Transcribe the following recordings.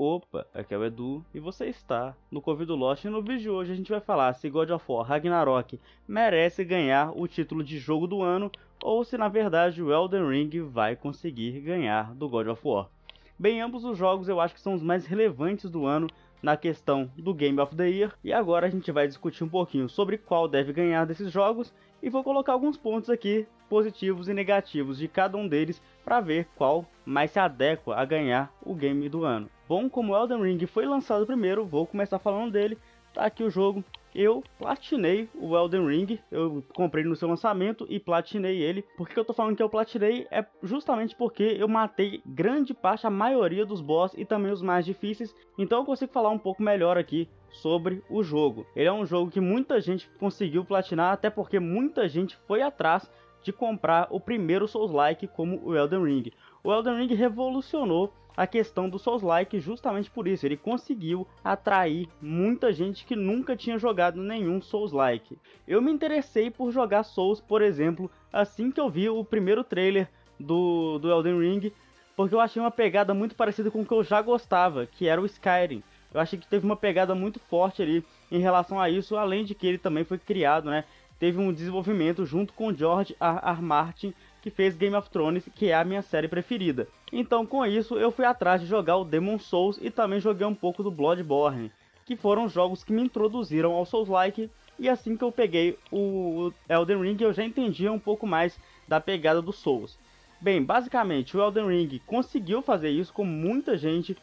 Opa, aqui é o Edu e você está no Covid Lost e no vídeo de hoje a gente vai falar se God of War Ragnarok merece ganhar o título de jogo do ano ou se na verdade o Elden Ring vai conseguir ganhar do God of War. Bem, ambos os jogos eu acho que são os mais relevantes do ano na questão do Game of the Year e agora a gente vai discutir um pouquinho sobre qual deve ganhar desses jogos e vou colocar alguns pontos aqui positivos e negativos de cada um deles para ver qual mais se adequa a ganhar o game do ano. Bom, como o Elden Ring foi lançado primeiro, vou começar falando dele. Tá aqui o jogo. Eu platinei o Elden Ring, eu comprei no seu lançamento e platinei ele. Por que eu tô falando que eu platinei? É justamente porque eu matei grande parte, a maioria dos boss e também os mais difíceis. Então eu consigo falar um pouco melhor aqui sobre o jogo. Ele é um jogo que muita gente conseguiu platinar, até porque muita gente foi atrás de comprar o primeiro Souls-like como o Elden Ring. O Elden Ring revolucionou a questão do Souls-like justamente por isso. Ele conseguiu atrair muita gente que nunca tinha jogado nenhum Souls-like. Eu me interessei por jogar Souls, por exemplo, assim que eu vi o primeiro trailer do Elden Ring, porque eu achei uma pegada muito parecida com o que eu já gostava, que era o Skyrim. Eu achei que teve uma pegada muito forte ali em relação a isso, além de que ele também foi criado, né? Teve um desenvolvimento junto com George R. Martin, que fez Game of Thrones, que é a minha série preferida. Então com isso eu fui atrás de jogar o Demon's Souls e também joguei um pouco do Bloodborne, que foram jogos que me introduziram ao Souls-like, e assim que eu peguei o Elden Ring eu já entendia um pouco mais da pegada do Souls. Bem, basicamente o Elden Ring conseguiu fazer isso com muita gente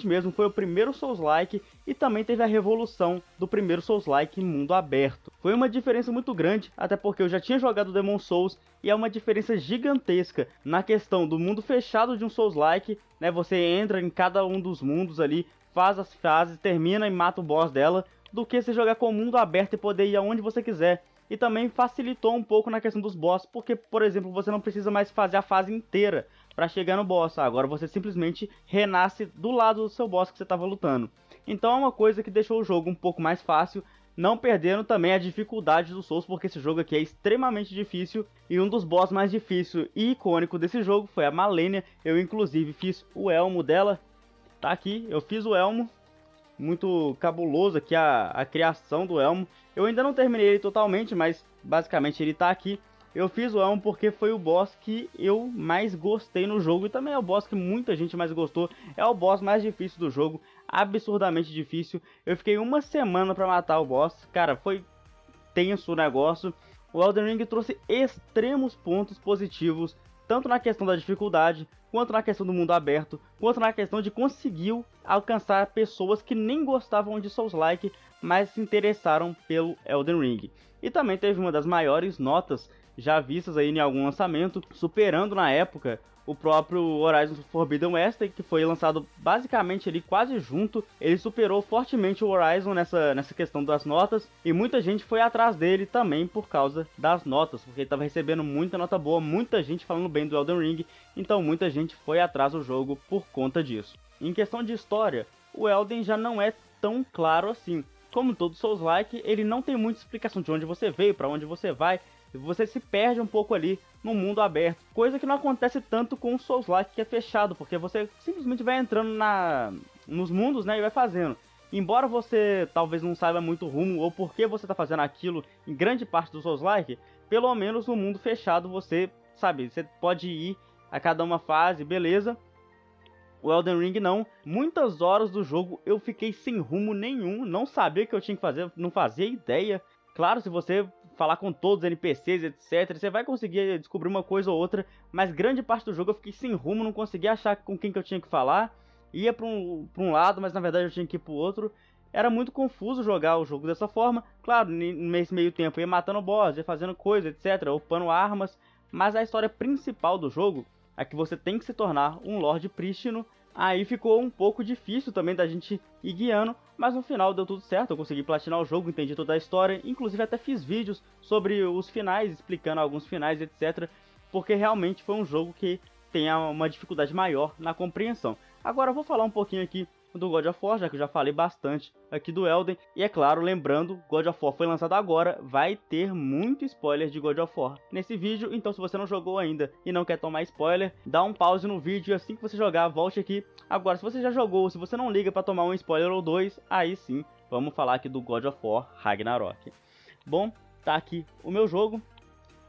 mesmo, foi o primeiro Souls-like e também teve a revolução do primeiro Souls-like em mundo aberto. Foi uma diferença muito grande, até porque eu já tinha jogado Demon's Souls e é uma diferença gigantesca na questão do mundo fechado de um Souls-like, né? Você entra em cada um dos mundos ali, faz as fases, termina e mata o boss dela, do que se jogar com o mundo aberto e poder ir aonde você quiser. E também facilitou um pouco na questão dos boss, porque, por exemplo, você não precisa mais fazer a fase inteira para chegar no boss. Agora você simplesmente renasce do lado do seu boss que você estava lutando. Então é uma coisa que deixou o jogo um pouco mais fácil, não perdendo também a dificuldade do Souls, porque esse jogo aqui é extremamente difícil. E um dos boss mais difíceis e icônico desse jogo foi a Malenia. Eu inclusive fiz o elmo dela, tá aqui, eu fiz o elmo. Muito cabuloso aqui a criação do elmo. Eu ainda não terminei ele totalmente, mas basicamente ele tá aqui. Eu fiz o elmo porque foi o boss que eu mais gostei no jogo e também é o boss que muita gente mais gostou. É o boss mais difícil do jogo, absurdamente difícil. Eu fiquei uma semana pra matar o boss, cara, foi tenso o negócio. O Elden Ring trouxe extremos pontos positivos, tanto na questão da dificuldade, quanto na questão do mundo aberto, quanto na questão de conseguir alcançar pessoas que nem gostavam de Souls-like, mas se interessaram pelo Elden Ring. E também teve uma das maiores notas já vistas aí em algum lançamento, superando na época o próprio Horizon Forbidden West, que foi lançado basicamente ali quase junto. Ele superou fortemente o Horizon nessa questão das notas, e muita gente foi atrás dele também por causa das notas, porque ele estava recebendo muita nota boa, muita gente falando bem do Elden Ring, então muita gente foi atrás do jogo por conta disso. Em questão de história, o Elden já não é tão claro assim. Como todo Souls-like, ele não tem muita explicação de onde você veio, para onde você vai. Você se perde um pouco ali no mundo aberto, coisa que não acontece tanto com o Souls-like, que é fechado, porque você simplesmente vai entrando nos mundos, né, e vai fazendo. Embora você talvez não saiba muito o rumo ou por que você está fazendo aquilo em grande parte do Souls-like, pelo menos no mundo fechado você sabe, você pode ir a cada uma fase, beleza. O Elden Ring não. Muitas horas do jogo eu fiquei sem rumo nenhum, não sabia o que eu tinha que fazer, não fazia ideia. Claro, se você falar com todos os NPCs, etc, você vai conseguir descobrir uma coisa ou outra, mas grande parte do jogo eu fiquei sem rumo, não conseguia achar com quem que eu tinha que falar. Ia pra um lado, mas na verdade eu tinha que ir pro outro. Era muito confuso jogar o jogo dessa forma. Claro, nesse meio tempo eu ia matando boss, ia fazendo coisa, etc, upando armas. Mas a história principal do jogo é que você tem que se tornar um Lorde Prístino. Aí ficou um pouco difícil também da gente ir guiando, mas no final deu tudo certo, eu consegui platinar o jogo, entendi toda a história, inclusive até fiz vídeos sobre os finais, explicando alguns finais, etc, porque realmente foi um jogo que tem uma dificuldade maior na compreensão. Agora eu vou falar um pouquinho aqui do God of War, já que eu já falei bastante aqui do Elden. E é claro, lembrando, God of War foi lançado agora, vai ter muito spoiler de God of War nesse vídeo. Então se você não jogou ainda e não quer tomar spoiler, dá um pause no vídeo e assim que você jogar, volte aqui. Agora, se você já jogou, se você não liga para tomar um spoiler ou dois, aí sim, vamos falar aqui do God of War Ragnarok. Bom, tá aqui o meu jogo.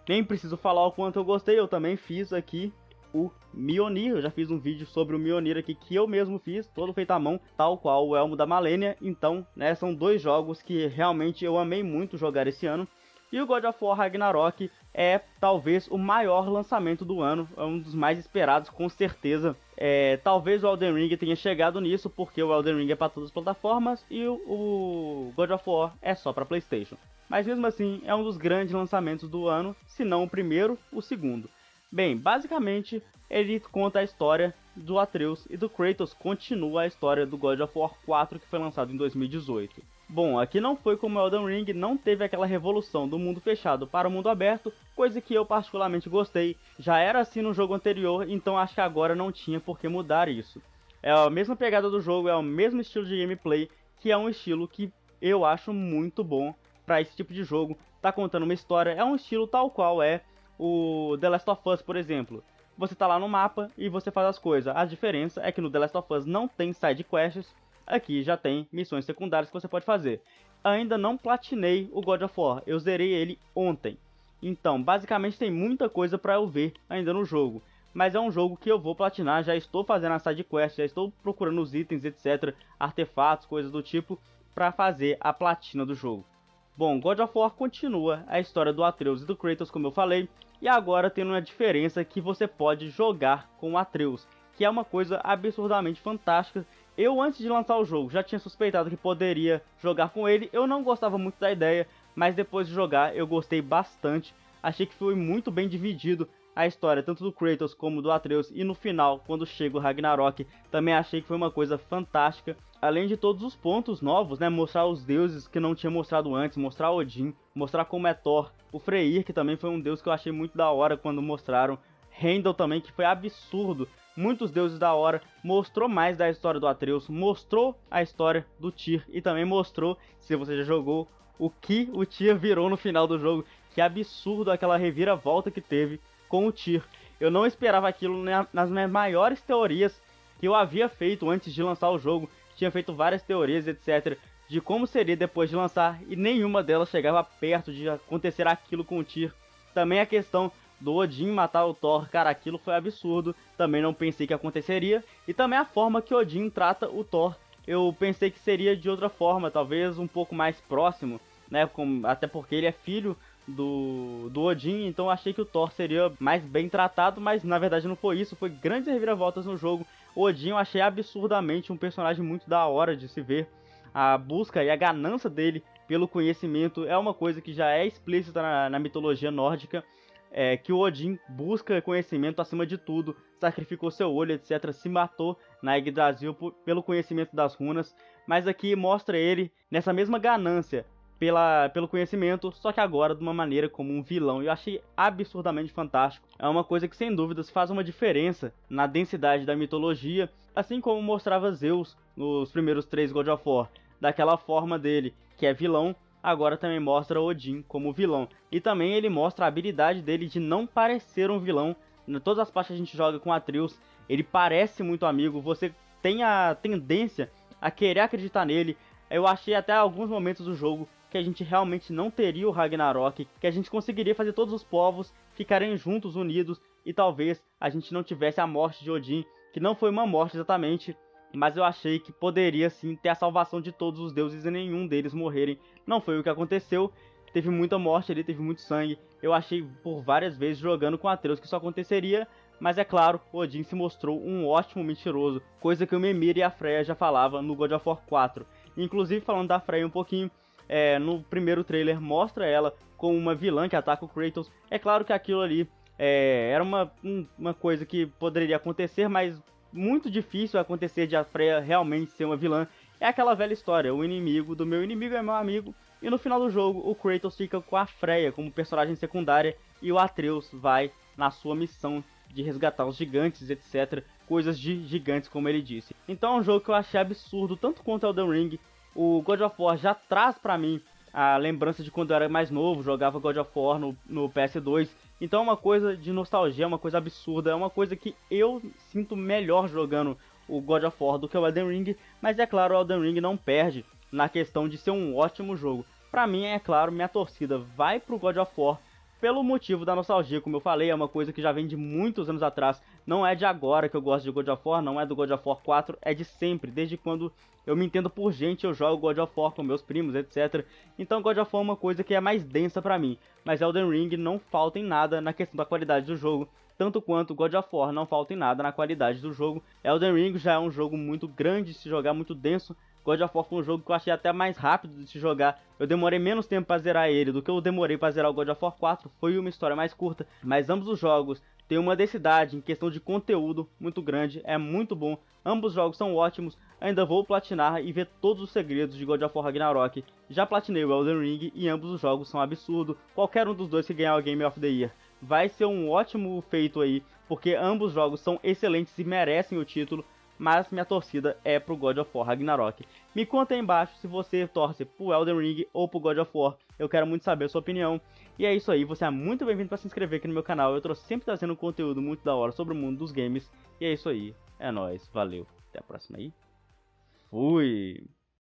Nem preciso falar o quanto eu gostei, eu também fiz aqui o Mjolnir. Eu já fiz um vídeo sobre o Mjolnir aqui que eu mesmo fiz, todo feito à mão, tal qual o Elmo da Malenia. Então, né, são dois jogos que realmente eu amei muito jogar esse ano. E o God of War Ragnarok é talvez o maior lançamento do ano, é um dos mais esperados com certeza. Talvez o Elden Ring tenha chegado nisso, porque o Elden Ring é para todas as plataformas e o God of War é só para PlayStation. Mas mesmo assim é um dos grandes lançamentos do ano, se não o primeiro, o segundo. Bem, basicamente ele conta a história do Atreus e do Kratos, continua a história do God of War 4 que foi lançado em 2018. Bom, aqui não foi como Elden Ring, não teve aquela revolução do mundo fechado para o mundo aberto, coisa que eu particularmente gostei. Já era assim no jogo anterior, então acho que agora não tinha por que mudar isso. É a mesma pegada do jogo, é o mesmo estilo de gameplay, que é um estilo que eu acho muito bom para esse tipo de jogo. Tá contando uma história, é um estilo tal qual é o The Last of Us, por exemplo. Você tá lá no mapa e você faz as coisas. A diferença é que no The Last of Us não tem side quests, aqui já tem missões secundárias que você pode fazer. Ainda não platinei o God of War, eu zerei ele ontem. Então, basicamente tem muita coisa para eu ver ainda no jogo. Mas é um jogo que eu vou platinar, já estou fazendo a side quest, já estou procurando os itens, etc, artefatos, coisas do tipo, para fazer a platina do jogo. Bom, God of War continua a história do Atreus e do Kratos, como eu falei, e agora tem uma diferença que você pode jogar com o Atreus, que é uma coisa absurdamente fantástica. Eu, antes de lançar o jogo, já tinha suspeitado que poderia jogar com ele. Eu não gostava muito da ideia, mas depois de jogar eu gostei bastante. Achei que foi muito bem dividido a história, tanto do Kratos como do Atreus. E no final, quando chega o Ragnarok, também achei que foi uma coisa fantástica. Além de todos os pontos novos, né? Mostrar os deuses que não tinha mostrado antes, mostrar Odin, mostrar como é Thor. O Freyr, que também foi um deus que eu achei muito da hora quando mostraram. Heimdall também, que foi absurdo. Muitos deuses da hora, mostrou mais da história do Atreus, mostrou a história do Tyr e também mostrou, se você já jogou, o que o Tyr virou no final do jogo. Que absurdo aquela reviravolta que teve com o Tyr. Eu não esperava aquilo nas minhas maiores teorias que eu havia feito antes de lançar o jogo. Tinha feito várias teorias, etc, de como seria depois de lançar e nenhuma delas chegava perto de acontecer aquilo com o Tyr. Também a questão do Odin matar o Thor, cara, aquilo foi absurdo, também não pensei que aconteceria. E também a forma que Odin trata o Thor, eu pensei que seria de outra forma, talvez um pouco mais próximo, né, até porque ele é filho do Odin, então achei que o Thor seria mais bem tratado, mas na verdade não foi isso, foi grandes reviravoltas no jogo. O Odin eu achei absurdamente um personagem muito da hora de se ver, a busca e a ganância dele pelo conhecimento é uma coisa que já é explícita na mitologia nórdica. Que o Odin busca conhecimento acima de tudo, sacrificou seu olho, etc, se matou na Yggdrasil pelo conhecimento das runas, mas aqui mostra ele nessa mesma ganância pelo conhecimento, só que agora de uma maneira como um vilão. Eu achei absurdamente fantástico, é uma coisa que sem dúvidas faz uma diferença na densidade da mitologia, assim como mostrava Zeus nos primeiros 3 God of War, daquela forma dele, que é vilão. Agora também mostra Odin como vilão. E também ele mostra a habilidade dele de não parecer um vilão. Em todas as partes que a gente joga com Atreus, ele parece muito amigo. Você tem a tendência a querer acreditar nele. Eu achei até alguns momentos do jogo que a gente realmente não teria o Ragnarok, que a gente conseguiria fazer todos os povos ficarem juntos, unidos, e talvez a gente não tivesse a morte de Odin, que não foi uma morte exatamente, mas eu achei que poderia sim ter a salvação de todos os deuses e nenhum deles morrerem. Não foi o que aconteceu, teve muita morte ali, teve muito sangue. Eu achei por várias vezes jogando com Atreus que isso aconteceria, mas é claro, Odin se mostrou um ótimo mentiroso, coisa que o Mimir e a Freya já falavam no God of War 4. Inclusive, falando da Freya um pouquinho, no primeiro trailer mostra ela como uma vilã que ataca o Kratos. É claro que aquilo ali era uma coisa que poderia acontecer, mas muito difícil acontecer de a Freya realmente ser uma vilã. É aquela velha história, o inimigo do meu inimigo é meu amigo. E no final do jogo, o Kratos fica com a Freya como personagem secundária e o Atreus vai na sua missão de resgatar os gigantes, etc. Coisas de gigantes, como ele disse. Então é um jogo que eu achei absurdo, tanto quanto Elden Ring. O God of War já traz pra mim a lembrança de quando eu era mais novo, jogava God of War no PS2. Então é uma coisa de nostalgia, é uma coisa absurda, é uma coisa que eu sinto melhor jogando o God of War do que o Elden Ring. Mas é claro, o Elden Ring não perde na questão de ser um ótimo jogo. Pra mim, é claro, minha torcida vai pro God of War pelo motivo da nostalgia, como eu falei, é uma coisa que já vem de muitos anos atrás. Não é de agora que eu gosto de God of War, não é do God of War 4, é de sempre, desde quando eu me entendo por gente, eu jogo God of War com meus primos, etc. Então God of War é uma coisa que é mais densa pra mim, mas Elden Ring não falta em nada na questão da qualidade do jogo, tanto quanto God of War não falta em nada na qualidade do jogo. Elden Ring já é um jogo muito grande de se jogar, muito denso. God of War foi um jogo que eu achei até mais rápido de se jogar. Eu demorei menos tempo para zerar ele do que eu demorei para zerar o God of War 4. Foi uma história mais curta, mas ambos os jogos têm uma densidade em questão de conteúdo muito grande. É muito bom. Ambos os jogos são ótimos. Ainda vou platinar e ver todos os segredos de God of War Ragnarok. Já platinei o Elden Ring e ambos os jogos são absurdos. Qualquer um dos dois que ganhar o Game of the Year vai ser um ótimo feito aí, porque ambos os jogos são excelentes e merecem o título. Mas minha torcida é pro God of War Ragnarok. Me conta aí embaixo se você torce pro Elden Ring ou pro God of War. Eu quero muito saber a sua opinião. E é isso aí, você é muito bem-vindo para se inscrever aqui no meu canal. Eu tô sempre trazendo conteúdo muito da hora sobre o mundo dos games. E é isso aí, é nóis, valeu. Até a próxima aí. Fui!